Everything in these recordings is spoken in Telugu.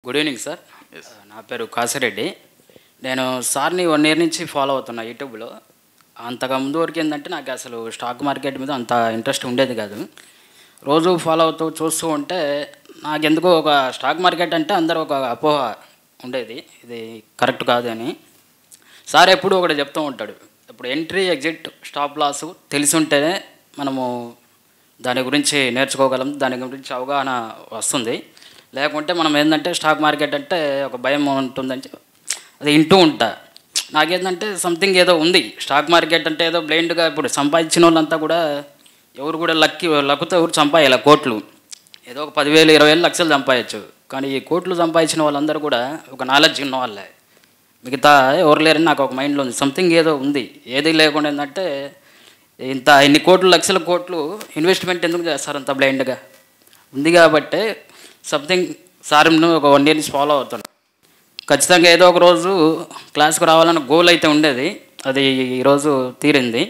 Good evening sir. నా పేరు కాసిరెడ్డి. నేను సార్ని 1 ఇయర్ నుంచి ఫాలో అవుతున్నా యూట్యూబ్లో. అంతగా ముందు వరకు ఏంటంటే నాకు అసలు స్టాక్ మార్కెట్ మీద అంత ఇంట్రెస్ట్ ఉండేది కాదు. రోజు ఫాలో అవుతూ చూస్తూ ఉంటే నాకెందుకో ఒక స్టాక్ మార్కెట్ అంటే అందరూ ఒక అపోహ ఉండేది, ఇది కరెక్ట్ కాదు అని. సార్ ఎప్పుడు ఒకటి చెప్తూ ఉంటాడు, ఇప్పుడు ఎంట్రీ ఎగ్జిట్ స్టాప్ లాస్ తెలిసి ఉంటేనే మనము దాని గురించి నేర్చుకోగలం, దాని గురించి అవగాహన వస్తుంది. లేకుంటే మనం ఏంటంటే స్టాక్ మార్కెట్ అంటే ఒక భయం ఉంటుందని అది వింటూ ఉంటా. నాకేంటంటే సంథింగ్ ఏదో ఉంది స్టాక్ మార్కెట్ అంటే, ఏదో బ్లైండ్గా ఇప్పుడు సంపాదించిన వాళ్ళంతా కూడా ఎవరు కూడా లక్కుతో ఎవరు సంపాదాలి కోట్లు, ఏదో ఒక 10,000 20,000 లక్షలు సంపాదించు. కానీ ఈ కోట్లు సంపాదించిన వాళ్ళందరూ కూడా ఒక నాలెడ్జ్ ఉన్న వాళ్ళే, మిగతా ఎవరు లేరని నాకు ఒక మైండ్లో ఉంది. సంథింగ్ ఏదో ఉంది, ఏది లేకుండా ఏంటంటే ఇన్ని కోట్లు లక్షల కోట్లు ఇన్వెస్ట్మెంట్ ఎందుకు చేస్తారు అంత బ్లైండ్గా ఉంది. కాబట్టి సంథింగ్ సార్ను ఒక 1 ఇయర్ నుంచి ఫాలో అవుతాను. ఖచ్చితంగా ఏదో ఒక రోజు క్లాస్కి రావాలన్న గోల్ అయితే ఉండేది, అది ఈరోజు తీరింది.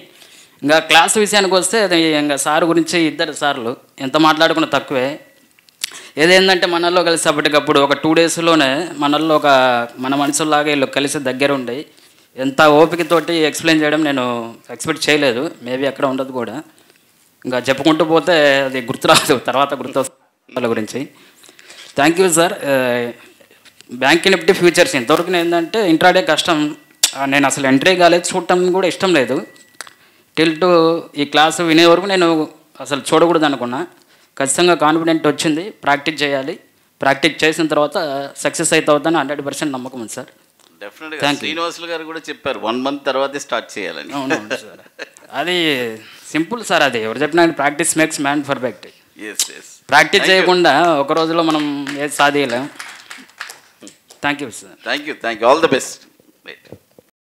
ఇంకా క్లాస్ విషయానికి వస్తే అది ఇంకా సార్ గురించి 2 సార్లు ఎంత మాట్లాడుకున్న తక్కువే. ఏదేంటంటే మనల్లో కలిసి అప్పటికప్పుడు ఒక 2 డేస్లోనే మనల్లో మన మనుషుల్లాగా వీళ్ళు కలిసి దగ్గర ఉండి ఎంత ఓపికతోటి ఎక్స్ప్లెయిన్ చేయడం నేను ఎక్స్పెక్ట్ చేయలేదు. మేబీ అక్కడ ఉండదు కూడా. ఇంకా చెప్పుకుంటూ పోతే అది గుర్తురాదు, తర్వాత గుర్తొస్తుంది వాళ్ళ గురించి. Thank you sir. Bank Nifty futures ఇంతవరకు ఏంటంటే ఇంట్రాడే కష్టం, నేను అసలు ఎంట్రీ కాలేదు, చూడటం కూడా ఇష్టం లేదు. ఈ క్లాసు వినే వరకు నేను అసలు చూడకూడదు అనుకున్నా. ఖచ్చితంగా కాన్ఫిడెంట్ వచ్చింది, ప్రాక్టీస్ చేయాలి. ప్రాక్టీస్ చేసిన తర్వాత సక్సెస్ అయితే అవుతాను 100% నమ్మకం ఉంది సార్. డెఫినెట్గా శ్రీనివాసులు గారు కూడా చెప్పారు 1 మంత్ తర్వాతే స్టార్ట్ చేయాలని. అవునవును సార్, అది సింపుల్ సార్. అది ఎవరు చెప్పినా practice makes man perfect. Practice చేయకుండా ఒక రోజులో మనం ఏది సాధించలేం. Thank you sir. Thank you. All the best.